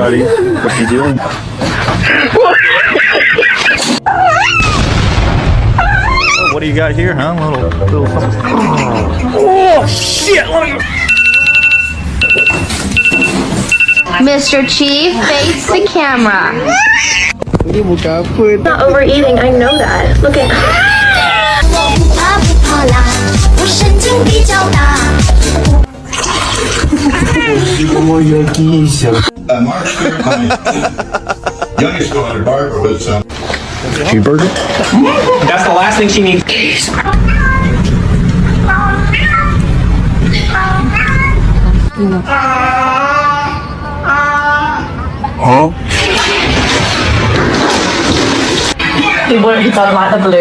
buddy. What you doing? Oh, what do you got here, huh? Little something. Oh shit! Mr. Chief, face the camera. Not overeating, I know that. Look at. March 3rd, my youngest daughter, Barbara, was Cheeseburger? That's the last thing she needs. Huh? He doesn't like the blue.